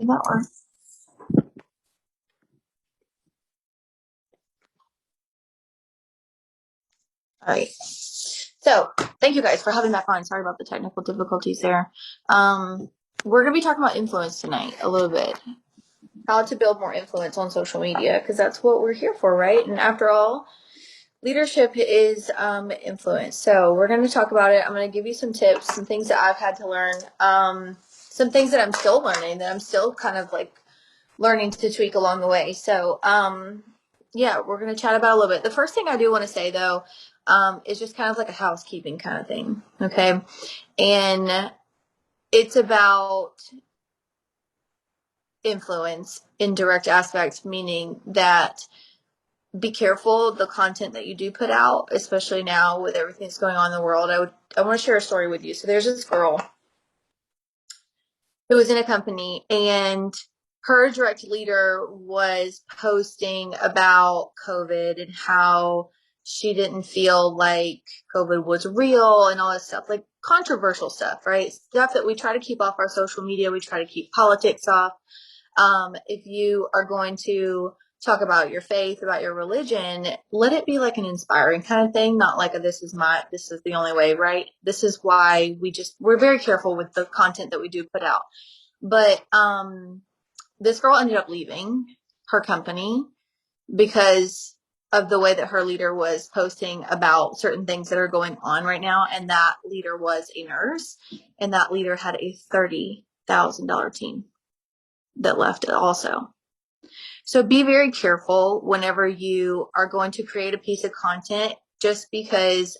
that or? All right. So thank you guys for having back on. Sorry about the technical difficulties there. We're going to be talking about influence tonight a little bit. How to build more influence on social media, because that's what we're here for, right? And after all, leadership is influence. So we're going to talk about it. I'm going to give you some tips, some things that I've had to learn, some things that I'm still learning, that I'm still kind of like learning to tweak along the way. So yeah, we're going to chat about a little bit. The first thing I do want to say though, is just kind of like a housekeeping kind of thing. Okay. And it's about influence in direct aspects, meaning that be careful the content that you do put out, especially now with everything that's going on in the world. I want to share a story with you. So there's this girl who was in a company, and her direct leader was posting about COVID and how she didn't feel like COVID was real and all this stuff, like controversial stuff, right? Stuff that we try to keep off our social media. We try to keep politics off. If you are going to talk about your faith, about your religion, let it be like an inspiring kind of thing, not like this is the only way, right? This is why we're very careful with the content that we do put out. But this girl ended up leaving her company because of the way that her leader was posting about certain things that are going on right now. And that leader was a nurse, and that leader had a $30,000 team that left it also. So be very careful whenever you are going to create a piece of content. Just because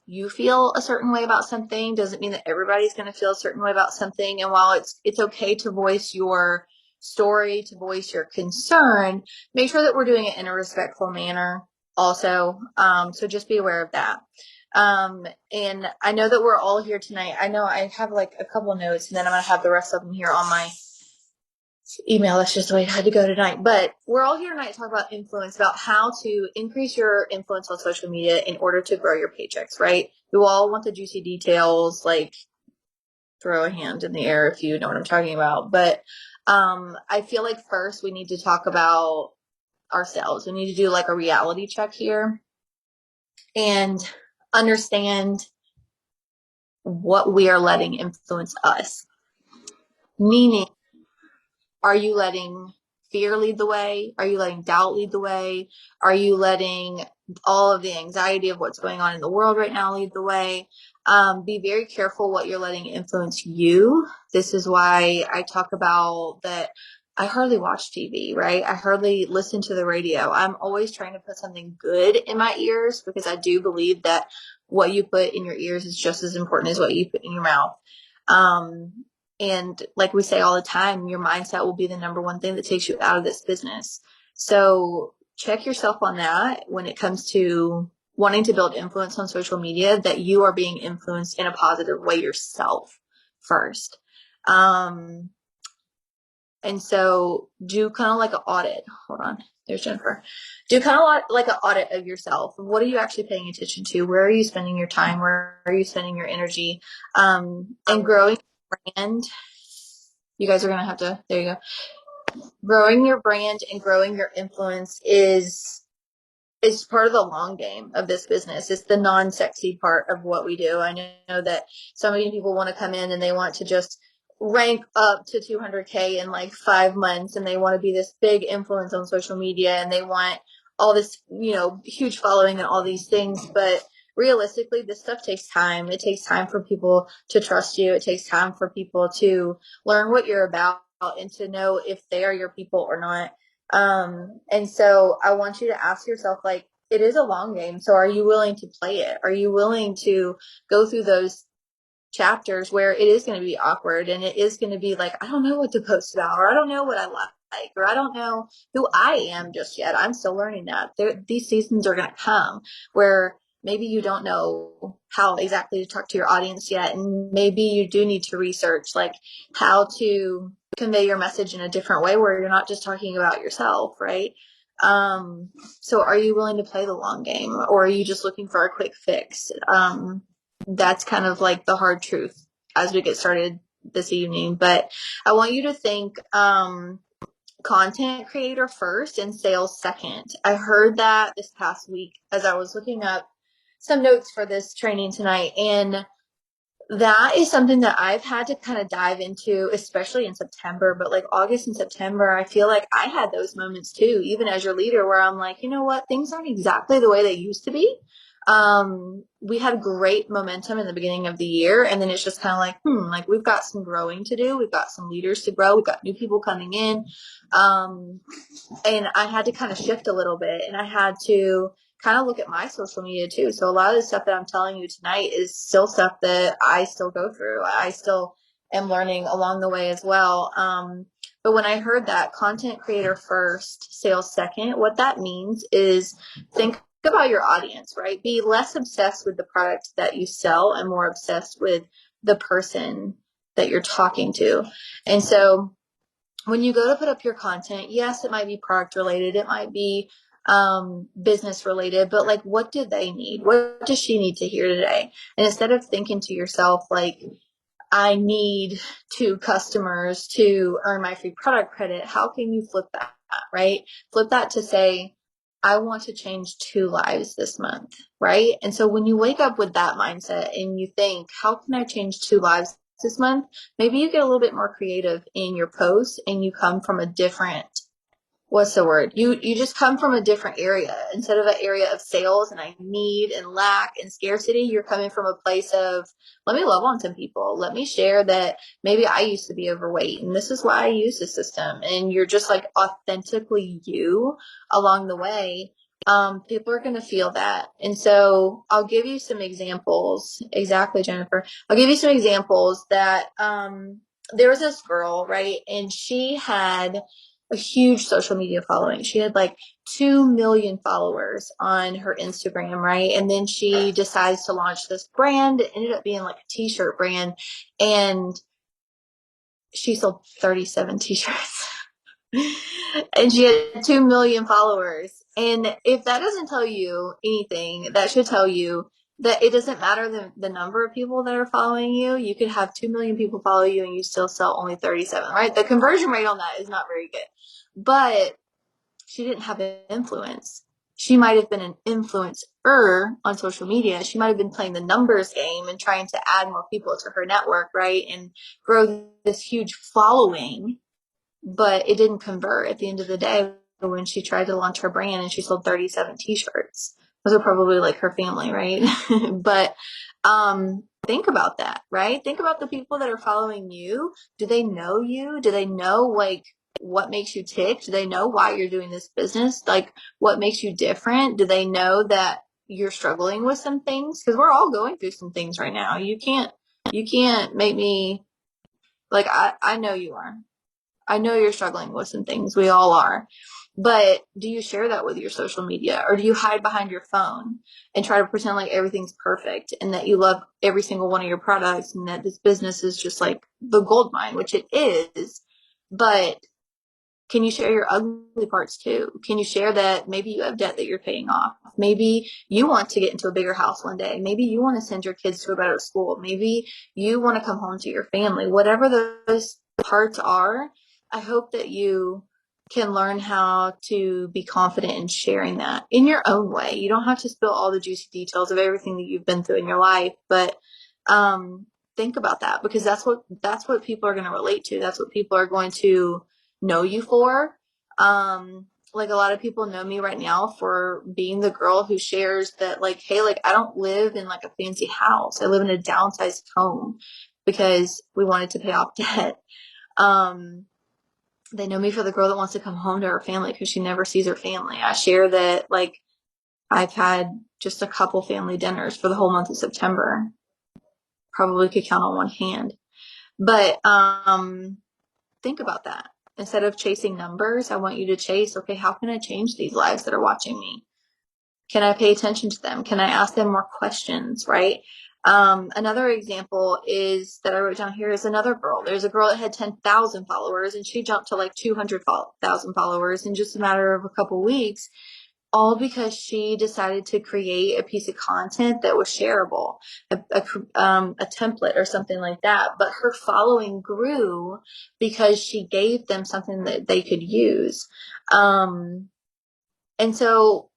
you feel a certain way about something doesn't mean that everybody's going to feel a certain way about something. And while it's okay to voice your story, to voice your concern, make sure that we're doing it in a respectful manner also. So just be aware of that. And I know that we're all here tonight. I know I have like a couple of notes, and then I'm going to have the rest of them here on my email. That's just the way I had to go tonight. But we're all here tonight to talk about influence, about how to increase your influence on social media in order to grow your paychecks, right? We all want the juicy details, like throw a hand in the air if you know what I'm talking about. But I feel like first we need to talk about ourselves. We need to do like a reality check here and understand what we are letting influence us. Meaning, are you letting fear lead the way? Are you letting doubt lead the way? Are you letting all of the anxiety of what's going on in the world right now lead the way? Be very careful what you're letting influence you. This is why I talk about that. I hardly watch TV, right? I hardly listen to the radio. I'm always trying to put something good in my ears, because I do believe that what you put in your ears is just as important as what you put in your mouth. And like we say all the time, your mindset will be the number one thing that takes you out of this business. So check yourself on that when it comes to wanting to build influence on social media, that you are being influenced in a positive way yourself first. And so do kind of like an audit. Hold on. There's Jennifer. Do kind of like an audit of yourself. What are you actually paying attention to? Where are you spending your time? Where are you spending your energy? And growing your brand. You guys are going to have to, there you go. Growing your brand and growing your influence is part of the long game of this business. It's the non-sexy part of what we do. I know that so many people want to come in and they want to just rank up to 200K in like 5 months, and they want to be this big influence on social media, and they want all this, huge following and all these things. But realistically, this stuff takes time. It takes time for people to trust you. It takes time for people to learn what you're about and to know if they are your people or not. And so I want you to ask yourself, like, it is a long game. So are you willing to play it? Are you willing to go through those chapters where it is going to be awkward, and it is going to be like, I don't know what to post about, or I don't know what I like, or I don't know who I am just yet. I'm still learning that. These seasons are going to come where maybe you don't know how exactly to talk to your audience yet. And maybe you do need to research like how to convey your message in a different way where you're not just talking about yourself, right? So are you willing to play the long game, or are you just looking for a quick fix? That's kind of like the hard truth as we get started this evening, but I want you to think content creator first and sales second. I heard that this past week as I was looking up some notes for this training tonight, and that is something that I've had to kind of dive into, especially in September, but like August and September, I feel like I had those moments too, even as your leader, where I'm like, you know what, things aren't exactly the way they used to be. We had great momentum in the beginning of the year, and then it's just kind of like, like we've got some growing to do. We've got some leaders to grow. We've got new people coming in. And I had to kind of shift a little bit, and I had to kind of look at my social media too. So a lot of the stuff that I'm telling you tonight is still stuff that I still go through. I still am learning along the way as well. But when I heard that content creator first, sales second, what that means is think about your audience, right? Be less obsessed with the product that you sell and more obsessed with the person that you're talking to. And so when you go to put up your content, yes, it might be product related, it might be business related, but like, what do they need? What does she need to hear today? And instead of thinking to yourself, like, I need 2 customers to earn my free product credit, how can you flip that, right? Flip that to say, I want to change 2 lives this month, right? And so when you wake up with that mindset and you think, how can I change 2 lives this month? Maybe you get a little bit more creative in your posts and you come from a different, what's the word? You just come from a different area. Instead of an area of sales and I need and lack and scarcity, you're coming from a place of, let me love on some people. Let me share that maybe I used to be overweight and this is why I use the system. And you're just like authentically you along the way. People are going to feel that. And so I'll give you some examples. Exactly, Jennifer. I'll give you some examples that, there was this girl, right? And she had a huge social media following. She had like 2 million followers on her Instagram, right? And then she decides to launch this brand. It ended up being like a t-shirt brand, and she sold 37 t-shirts. And she had 2 million followers. And if that doesn't tell you anything, that should tell you that it doesn't matter the number of people that are following you. You could have 2 million people follow you and you still sell only 37, right? The conversion rate on that is not very good. But she didn't have influence. She might have been an influencer on social media. She might have been playing the numbers game and trying to add more people to her network, right? And grow this huge following, but it didn't convert at the end of the day when she tried to launch her brand and she sold 37 t-shirts. Those are probably like her family, right? But think about that, right? Think about the people that are following you. Do they know you? Do they know like what makes you tick? Do they know why you're doing this business? Like what makes you different? Do they know that you're struggling with some things? Because we're all going through some things right now. You can't make me like I know you are. I know you're struggling with some things. We all are. But do you share that with your social media, or do you hide behind your phone and try to pretend like everything's perfect and that you love every single one of your products and that this business is just like the gold mine, which it is. But can you share your ugly parts too? Can you share that maybe you have debt that you're paying off? Maybe you want to get into a bigger house one day. Maybe you want to send your kids to a better school. Maybe you want to come home to your family. Whatever those parts are, I hope that you can learn how to be confident in sharing that in your own way. You don't have to spill all the juicy details of everything that you've been through in your life, but think about that, because that's what people are going to relate to. That's what people are going to know you for. Like a lot of people know me right now for being the girl who shares that like, hey, like I don't live in like a fancy house. I live in a downsized home because we wanted to pay off debt. They know me for the girl that wants to come home to her family because she never sees her family. I share that like I've had just a couple family dinners for the whole month of September. Probably could count on one hand. But think about that. Instead of chasing numbers, I want you to chase, okay, how can I change these lives that are watching me? Can I pay attention to them? Can I ask them more questions, right? Another example is that I wrote down here is another girl. There's a girl that had 10,000 followers and she jumped to like 200,000 followers in just a matter of a couple weeks all because she decided to create a piece of content that was shareable, a template or something like that. But her following grew because she gave them something that they could use. And so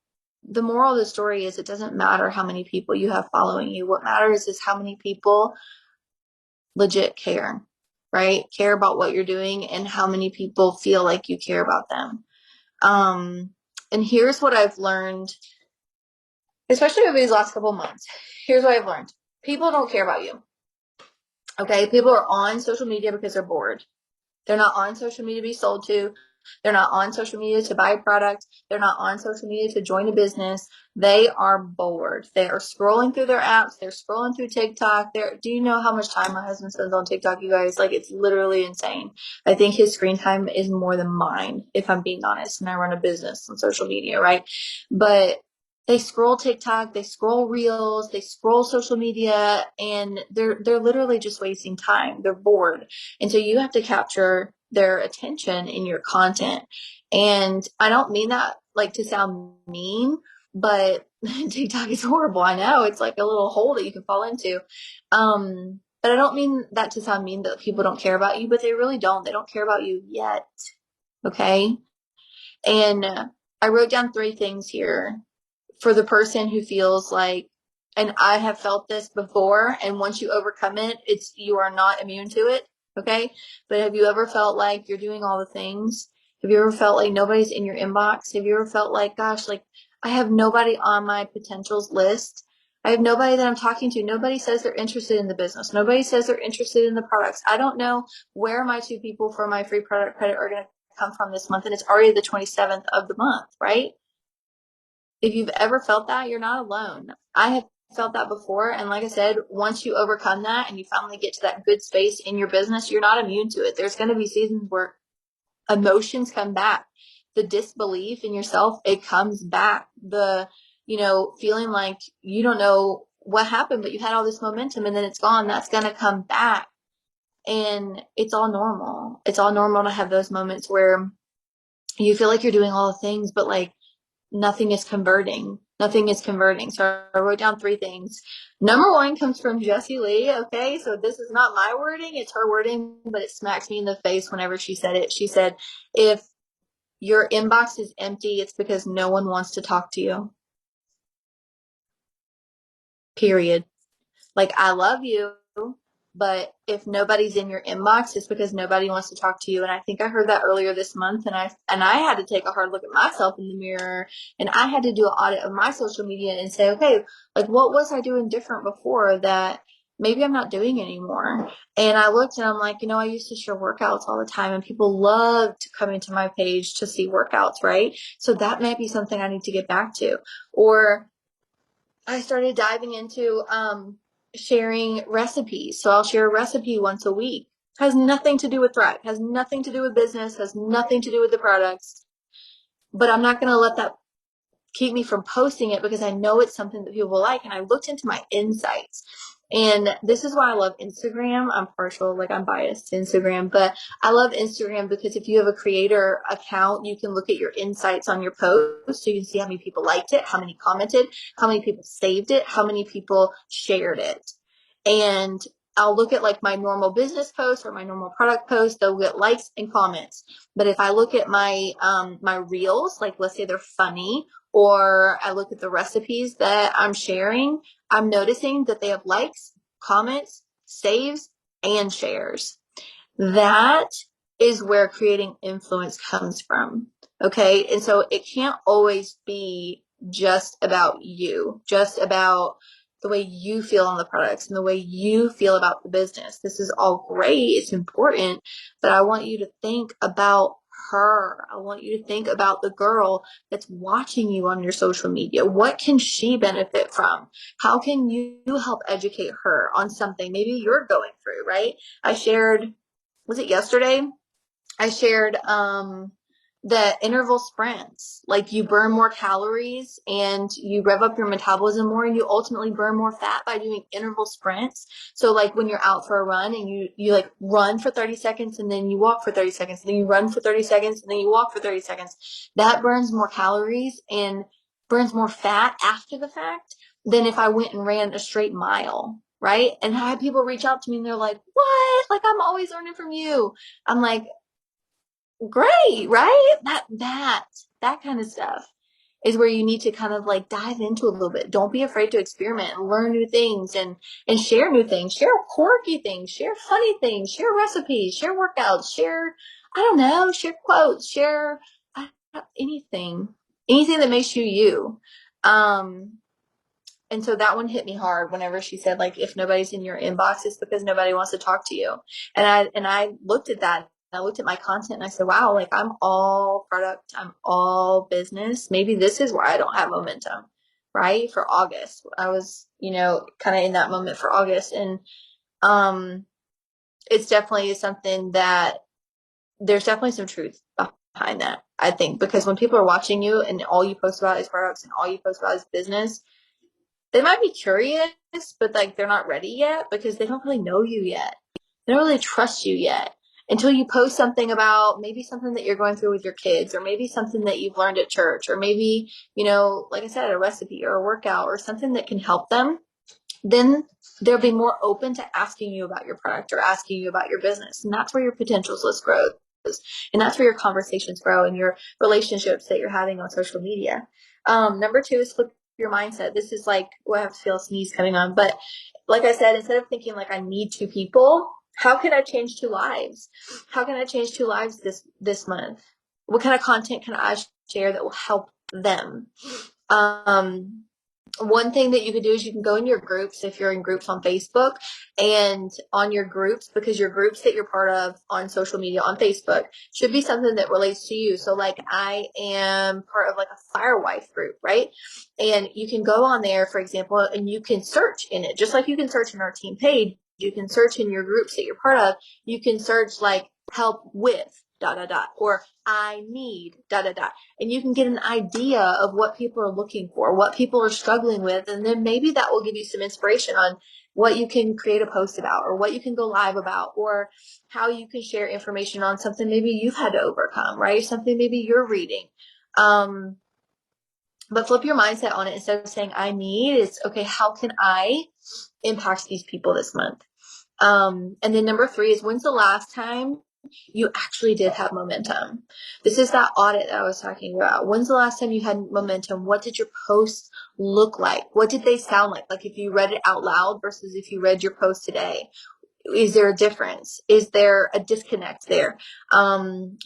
the moral of the story is it doesn't matter how many people you have following you. What matters is how many people legit care, right? Care about what you're doing and how many people feel like you care about them. Um, and here's what I've learned, especially over these last couple of months. Here's what I've learned. People don't care about you. Okay. People are on social media because they're bored. They're not on social media to be sold to. They're not on social media to buy a product. They're not on social media to join a business. They are bored. They are scrolling through their apps. They're scrolling through TikTok. Do you know how much time my husband spends on TikTok, you guys? Like, it's literally insane. I think his screen time is more than mine, if I'm being honest. And I run a business on social media, right? But they scroll TikTok, they scroll Reels, they scroll social media, and they're literally just wasting time. They're bored. And so you have to capture their attention in your content. And I don't mean that like to sound mean, but TikTok is horrible. I know it's like a little hole that you can fall into. But I don't mean that to sound mean that people don't care about you, but they really don't. They don't care about you yet. Okay. And I wrote down 3 things here for the person who feels like, and I have felt this before, and once you overcome it, you are not immune to it. Okay. But have you ever felt like you're doing all the things? Have you ever felt like nobody's in your inbox? Have you ever felt like, gosh, like I have nobody on my potentials list? I have nobody that I'm talking to. Nobody says they're interested in the business. Nobody says they're interested in the products. I don't know where my 2 people for my free product credit are going to come from this month. And it's already the 27th of the month, right? If you've ever felt that, you're not alone. I have felt that before. And like I said, once you overcome that and you finally get to that good space in your business, you're not immune to it. There's going to be seasons where emotions come back. The disbelief in yourself, it comes back. Feeling like you don't know what happened, but you had all this momentum and then it's gone. That's going to come back. And it's all normal. It's all normal to have those moments where you feel like you're doing all the things, but like, nothing is converting. Nothing is converting. So I wrote down 3 things. Number 1 comes from Jessie Lee. Okay. So this is not my wording. It's her wording, but it smacks me in the face whenever she said it. She said, if your inbox is empty, it's because no one wants to talk to you. Period. Like, I love you, but if nobody's in your inbox, it's because nobody wants to talk to you. And I think I heard that earlier this month, and I had to take a hard look at myself in the mirror, and I had to do an audit of my social media and say, okay, like, what was I doing different before that maybe I'm not doing anymore? And I looked and I'm like, I used to share workouts all the time, and people loved coming to my page to see workouts, right? So that may be something I need to get back to. Or I started diving into sharing recipes. So I'll share a recipe once a week. Has nothing to do with Thrive, has nothing to do with business, has nothing to do with the products. But I'm not going to let that keep me from posting it because I know it's something that people will like. And I looked into my insights. And this is why I love Instagram. I'm partial, like I'm biased to Instagram, but I love Instagram because if you have a creator account, you can look at your insights on your post. So you can see how many people liked it, how many commented, how many people saved it, how many people shared it. And I'll look at like my normal business post or my normal product post, they'll get likes and comments. But if I look at my reels, like let's say they're funny, or I look at the recipes that I'm sharing, I'm noticing that they have likes, comments, saves, and shares. That is where creating influence comes from. Okay. And so it can't always be just about you, just about the way you feel on the products and the way you feel about the business. This is all great. It's important, but I want you to think about her. I want you to think about the girl that's watching you on your social media. What can she benefit from? How can you help educate her on something maybe you're going through, right? I shared, was it yesterday? I shared the interval sprints. Like, you burn more calories and you rev up your metabolism more, and you ultimately burn more fat by doing interval sprints. So like when you're out for a run and you like run for 30 seconds and then you walk for 30 seconds, and then you run for 30 seconds and then you walk for 30 seconds, that burns more calories and burns more fat after the fact than if I went and ran a straight mile, right? And I had people reach out to me and they're like, what? Like, I'm always learning from you. I'm like, great, right? That kind of stuff is where you need to kind of like dive into a little bit. Don't be afraid to experiment and learn new things and share new things, share quirky things, share funny things, share recipes, share workouts, share, I don't know, share quotes, share anything, anything that makes you you. And so that one hit me hard whenever she said, like, if nobody's in your inbox, it's because nobody wants to talk to you. And I looked at that. I looked at my content and I said, wow, like I'm all product, I'm all business. Maybe this is why I don't have momentum, right? For August. I was, kind of in that moment for August. And it's definitely something that there's definitely some truth behind that, I think, because when people are watching you and all you post about is products and all you post about is business, they might be curious, but like they're not ready yet because they don't really know you yet. They don't really trust you yet until you post something about maybe something that you're going through with your kids, or maybe something that you've learned at church, or maybe, like I said, a recipe or a workout or something that can help them. Then they'll be more open to asking you about your product or asking you about your business. And that's where your potentials list grows. And that's where your conversations grow and your relationships that you're having on social media. Number 2 is flip your mindset. This is like, I have to feel a sneeze coming on. But like I said, instead of thinking like I need 2 people, how can I change 2 lives? How can I change 2 lives this month? What kind of content can I share that will help them? One thing that you could do is you can go in your groups if you're in groups on Facebook, and on your groups, because your groups that you're part of on social media on Facebook should be something that relates to you. So like I am part of like a Firewife group, right? And you can go on there, for example, and you can search in it, just like you can search in our team page. You can search in your groups that you're part of. You can search like help with ... or I need ... and you can get an idea of what people are looking for, what people are struggling with, and then maybe that will give you some inspiration on what you can create a post about, or what you can go live about, or how you can share information on something maybe you've had to overcome, right? Something maybe you're reading. But flip your mindset on it. Instead of saying I need, it's okay, how can I impact these people this month? And then number 3 is, when's the last time you actually did have momentum? This is that audit that I was talking about. When's the last time you had momentum? What did your posts look like? What did they sound like? Like if you read it out loud versus if you read your post today. Is there a difference? Is there a disconnect there?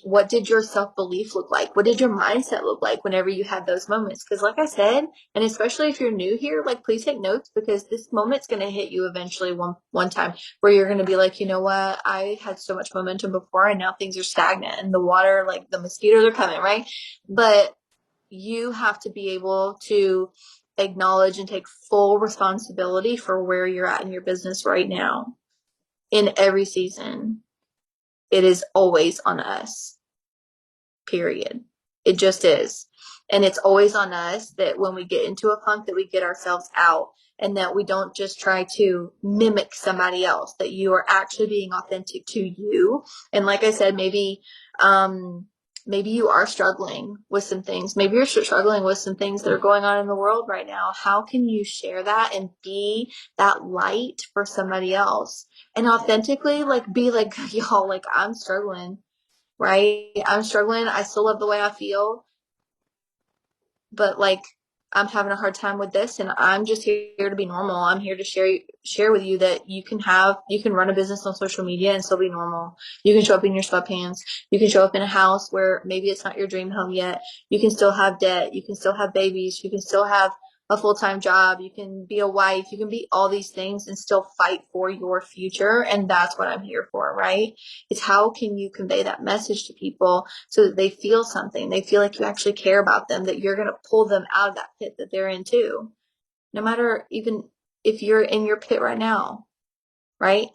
What did your self-belief look like? What did your mindset look like whenever you had those moments? Because like I said, and especially if you're new here, like please take notes, because this moment's going to hit you eventually one time where you're going to be like, you know what? I had so much momentum before and now things are stagnant and the water, like the mosquitoes are coming, right? But you have to be able to acknowledge and take full responsibility for where you're at in your business right now. In every season, it is always on us, period. It just is. And it's always on us that when we get into a funk, that we get ourselves out, and that we don't just try to mimic somebody else, that you are actually being authentic to you. And like I said, maybe you are struggling with some things. Maybe you're struggling with some things that are going on in the world right now. How can you share that and be that light for somebody else? And authentically, like, be like, y'all, like, I'm struggling, right? I'm struggling. I still love the way I feel, but like, I'm having a hard time with this, and I'm just here to be normal. I'm here to share with you that you can run a business on social media and still be normal. You can show up in your sweatpants. You can show up in a house where maybe it's not your dream home yet. You can still have debt. You can still have babies. You can still have a full-time job. You can be a wife. You can be all these things and still fight for your future. And that's what I'm here for, right? It's how can you convey that message to people so that they feel something. They feel like you actually care about them, that you're going to pull them out of that pit that they're in too. No matter even if you're in your pit right now, right?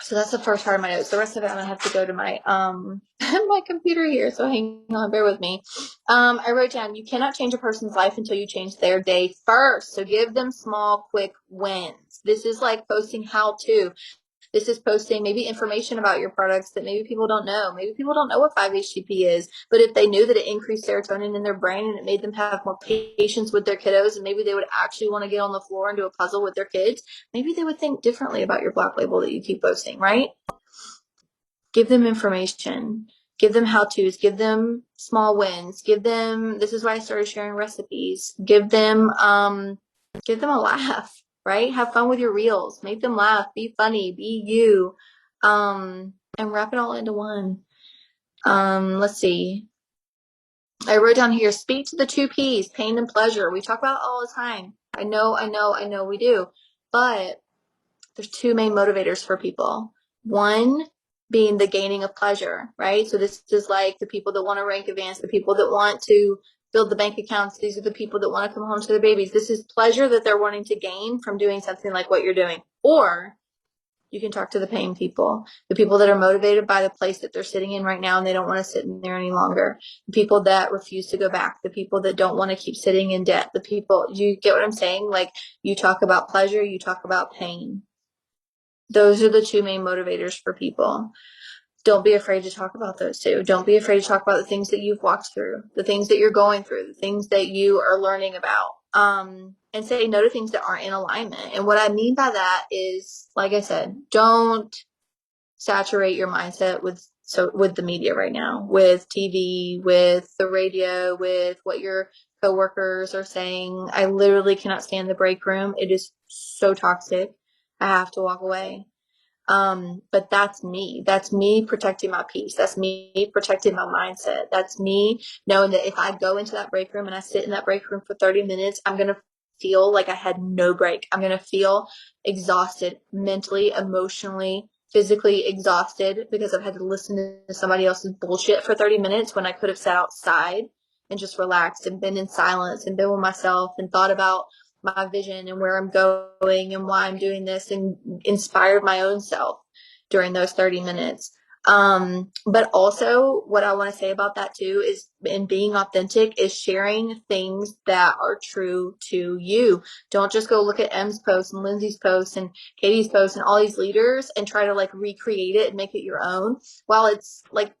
So that's the first part of my notes. The rest of it, I'm gonna have to go to my my computer here. So hang on, bear with me. I wrote down, you cannot change a person's life until you change their day first. So give them small, quick wins. This is like posting how to. This is posting maybe information about your products that maybe people don't know. Maybe people don't know what 5-HTP is, but if they knew that it increased serotonin in their brain and it made them have more patience with their kiddos, and maybe they would actually want to get on the floor and do a puzzle with their kids, maybe they would think differently about your Black Label that you keep posting, right? Give them information, give them how-tos, give them small wins, give them, this is why I started sharing recipes, give them a laugh, right? Have fun with your reels, make them laugh, be funny, be you, and wrap it all into one. Let's see. I wrote down here, speak to the 2 P's, pain and pleasure. We talk about it all the time. I know we do, but there's 2 main motivators for people. One being the gaining of pleasure, right? So this is like the people that want to rank advance, the people that want to build the bank accounts. These are the people that want to come home to their babies. This is pleasure that they're wanting to gain from doing something like what you're doing. Or you can talk to the pain people, the people that are motivated by the place that they're sitting in right now and they don't want to sit in there any longer. The people that refuse to go back, the people that don't want to keep sitting in debt, the people, you get what I'm saying? Like, you talk about pleasure, you talk about pain. Those are the 2 main motivators for people. Don't be afraid to talk about those 2. Don't be afraid to talk about the things that you've walked through, the things that you're going through, the things that you are learning about. And say no to things that aren't in alignment. And what I mean by that is, like I said, don't saturate your mindset with the media right now, with TV, with the radio, with what your coworkers are saying. I literally cannot stand the break room. It is so toxic. I have to walk away. But that's me. That's me protecting my peace. That's me protecting my mindset. That's me knowing that if I go into that break room and I sit in that break room for 30 minutes, I'm going to feel like I had no break. I'm going to feel exhausted mentally, emotionally, physically exhausted because I've had to listen to somebody else's bullshit for 30 minutes when I could have sat outside and just relaxed and been in silence and been with myself and thought about my vision and where I'm going and why I'm doing this and inspired my own self during those 30 minutes. But also what I want to say about that too is in being authentic is sharing things that are true to you. Don't just go look at M's posts and Lindsay's posts and Katie's posts and all these leaders and try to like recreate it and make it your own. While it's like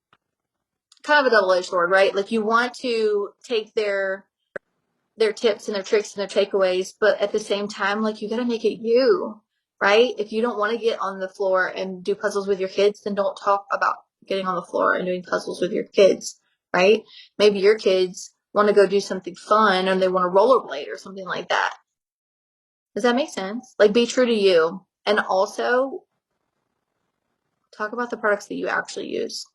kind of a double-edged sword, right? Like you want to take their tips and their tricks and their takeaways, but at the same time, like you got to make it you, right? If you don't want to get on the floor and do puzzles with your kids, then don't talk about getting on the floor and doing puzzles with your kids, right? Maybe your kids want to go do something fun and they want to rollerblade or something like that. Does that make sense? Like be true to you. And also talk about the products that you actually use.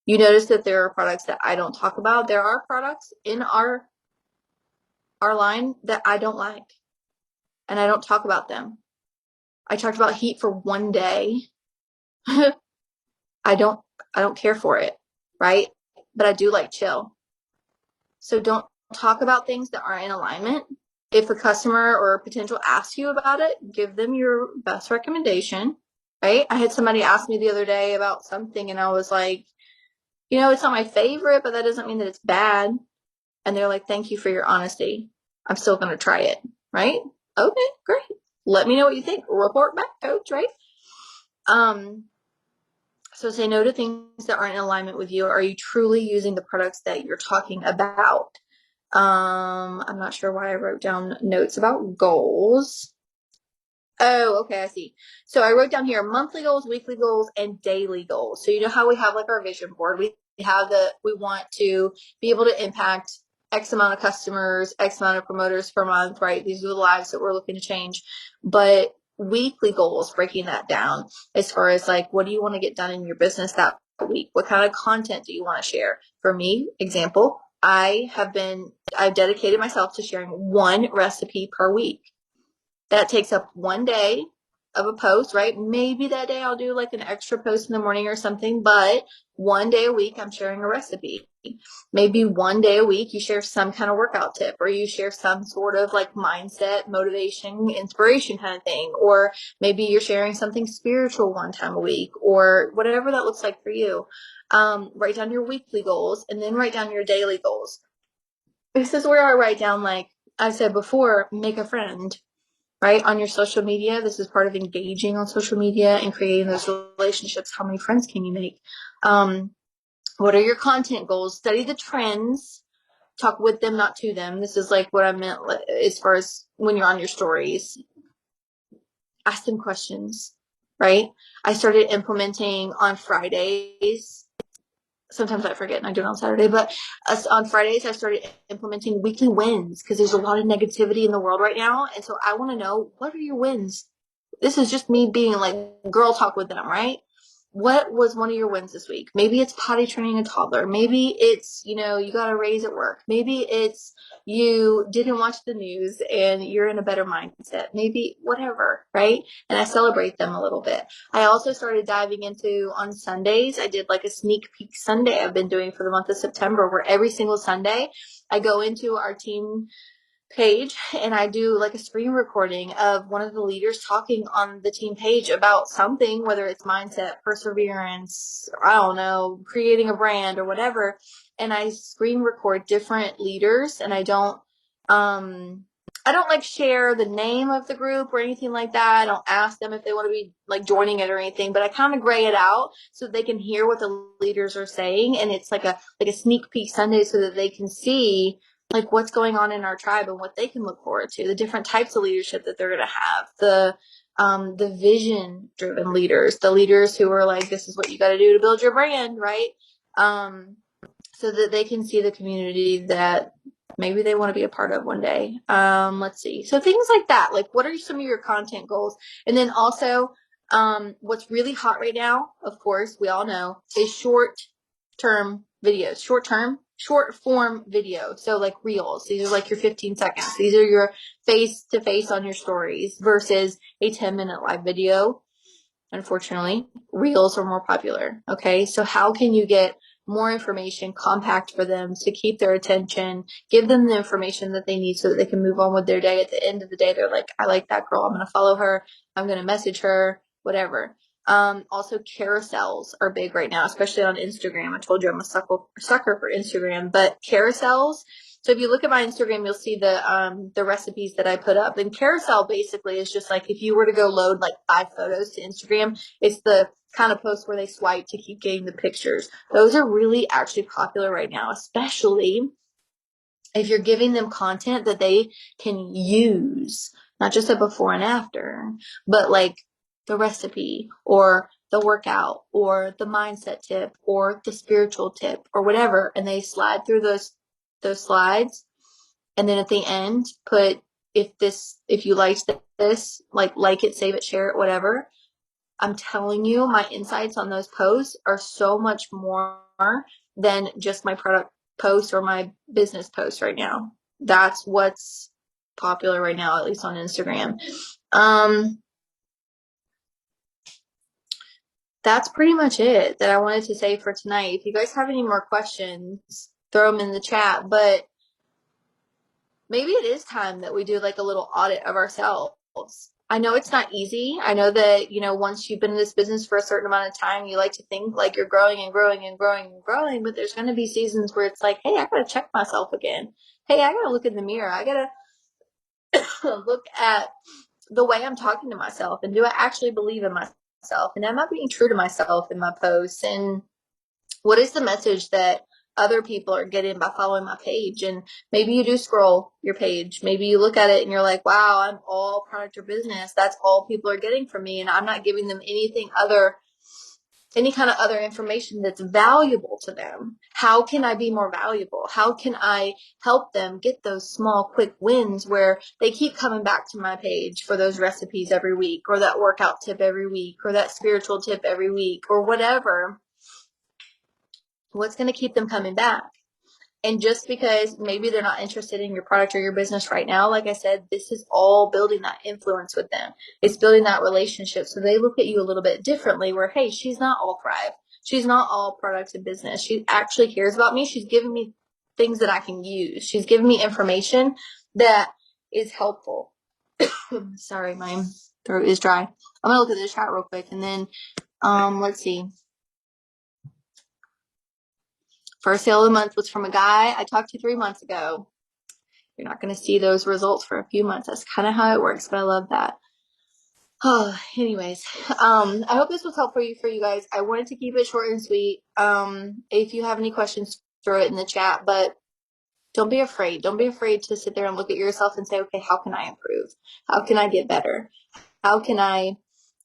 You notice that there are products that I don't talk about. There are products in our line that I don't like, and I don't talk about them. I talked about heat for one day. I don't care for it, right? But I do like chill. So don't talk about things that aren't in alignment. If a customer or a potential asks you about it, give them your best recommendation, right? I had somebody ask me the other day about something and I was like, it's not my favorite, but that doesn't mean that it's bad. And they're like, thank you for your honesty. I'm still going to try it, right? Okay, great. Let me know what you think. Report back, coach, right? So say no to things that aren't in alignment with you. Are you truly using the products that you're talking about? I'm not sure why I wrote down notes about goals. Oh, okay, I see. So I wrote down here monthly goals, weekly goals, and daily goals. So you know how we have like our vision board. We want to be able to impact X amount of customers, X amount of promoters per month, right? These are the lives that we're looking to change. But weekly goals, breaking that down as far as like, what do you want to get done in your business that week? What kind of content do you want to share? For me, example, I've dedicated myself to sharing one recipe per week. That takes up one day of a post, right? Maybe that day I'll do like an extra post in the morning or something, but one day a week I'm sharing a recipe. Maybe one day a week you share some kind of workout tip or you share some sort of like mindset, motivation, inspiration kind of thing. Or maybe you're sharing something spiritual one time a week or whatever that looks like for you. Write down your weekly goals and then write down your daily goals. This is where I write down, like I said before, make a friend. right? On your social media, this is part of engaging on social media and creating those relationships. How many friends can you make? What are your content goals? Study the trends. Talk with them, not to them. This is like what I meant as far as when you're on your stories. Ask them questions, right? I started implementing on Fridays. Sometimes I forget and I do it on Saturday, but on Fridays I started implementing weekly wins because there's a lot of negativity in the world right now. And so I want to know, what are your wins? This is just me being like girl talk with them, right? What was one of your wins this week? Maybe it's potty training a toddler. Maybe it's, you got a raise at work. Maybe it's you didn't watch the news and you're in a better mindset. Maybe whatever, right? And I celebrate them a little bit. I also started diving into on Sundays. I did like a sneak peek Sunday I've been doing for the month of September, where every single Sunday I go into our team page and I do like a screen recording of one of the leaders talking on the team page about something, whether it's mindset, perseverance, I don't know, creating a brand or whatever. And I screen record different leaders, and I don't like share the name of the group or anything like that. I don't ask them if they want to be like joining it or anything, but I kind of gray it out so they can hear what the leaders are saying. And it's like a sneak peek Sunday so that they can see like what's going on in our tribe and what they can look forward to, the different types of leadership that they're going to have, the vision driven leaders, the leaders who are like, this is what you got to do to build your brand, right? So that they can see the community that maybe they want to be a part of one day. Let's see. So things like that, like what are some of your content goals? And then also, what's really hot right now, of course, we all know, is short-term videos, short form video. So like reels, these are like your 15 seconds. These are your face to face on your stories versus a 10-minute live video. Unfortunately, reels are more popular. Okay. So how can you get more information compact for them to keep their attention, give them the information that they need so that they can move on with their day? At the end of the day, they're like, I like that girl. I'm going to follow her. I'm going to message her, whatever. Also carousels are big right now, especially on Instagram. I told you I'm a sucker for Instagram, but carousels. So if you look at my Instagram, you'll see the recipes that I put up. And carousel basically is just like if you were to go load like 5 photos to Instagram, it's the kind of post where they swipe to keep getting the pictures. Those are really actually popular right now, especially if you're giving them content that they can use, not just a before and after, but like the recipe or the workout or the mindset tip or the spiritual tip or whatever. And they slide through those slides. And then at the end, put if you liked this, like it, save it, share it, whatever. I'm telling you, my insights on those posts are so much more than just my product post or my business post right now. That's what's popular right now, at least on Instagram. That's pretty much it that I wanted to say for tonight. If you guys have any more questions, throw them in the chat. But maybe it is time that we do like a little audit of ourselves. I know it's not easy. I know that, once you've been in this business for a certain amount of time, you like to think like you're growing and growing and growing and growing, but there's going to be seasons where it's like, hey, I got to check myself again. Hey, I got to look in the mirror. I got to look at the way I'm talking to myself, and do I actually believe in myself? And am I being true to myself in my posts? And what is the message that other people are getting by following my page? And maybe you do scroll your page. Maybe you look at it and you're like, wow, I'm all product or business. That's all people are getting from me. And I'm not giving them any kind of other information that's valuable to them. How can I be more valuable? How can I help them get those small, quick wins where they keep coming back to my page for those recipes every week, or that workout tip every week, or that spiritual tip every week, or whatever? What's going to keep them coming back? And just because maybe they're not interested in your product or your business right now, like I said, this is all building that influence with them. It's building that relationship. So they look at you a little bit differently where, hey, she's not all Thrive. She's not all products and business. She actually cares about me. She's giving me things that I can use. She's giving me information that is helpful. Sorry, my throat is dry. I'm going to look at the chat real quick, and then let's see. First sale of the month was from a guy I talked to 3 months ago. You're not going to see those results for a few months. That's kind of how it works, but I love that. Oh, anyways, I hope this was helpful for you guys. I wanted to keep it short and sweet. If you have any questions, throw it in the chat, but don't be afraid. Don't be afraid to sit there and look at yourself and say, okay, how can I improve? How can I get better? How can I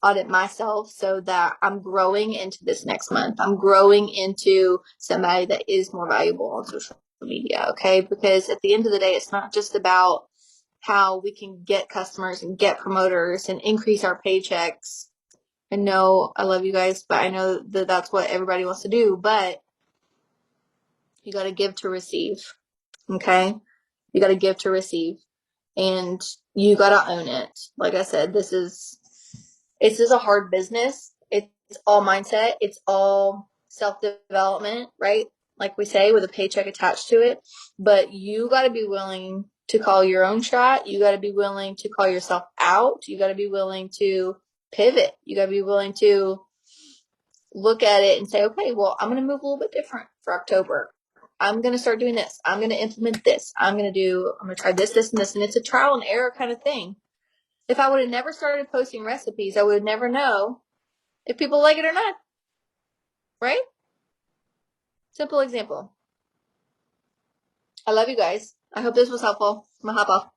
audit myself so that I'm growing into this next month? I'm growing into somebody that is more valuable on social media, okay? Because at the end of the day, it's not just about how we can get customers and get promoters and increase our paychecks. I know I love you guys, but I know that that's what everybody wants to do, but you got to give to receive, okay? You got to give to receive, and you got to own it. Like I said, this is a hard business. It's all mindset. It's all self-development, right? Like we say, with a paycheck attached to it. But you got to be willing to call your own shot. You got to be willing to call yourself out. You got to be willing to pivot. You got to be willing to look at it and say, okay, well, I'm going to move a little bit different for October. I'm going to start doing this. I'm going to implement this. I'm going to try this, this, and this. And it's a trial and error kind of thing. If I would have never started posting recipes, I would never know if people like it or not. Right? Simple example. I love you guys. I hope this was helpful. I'm going to hop off.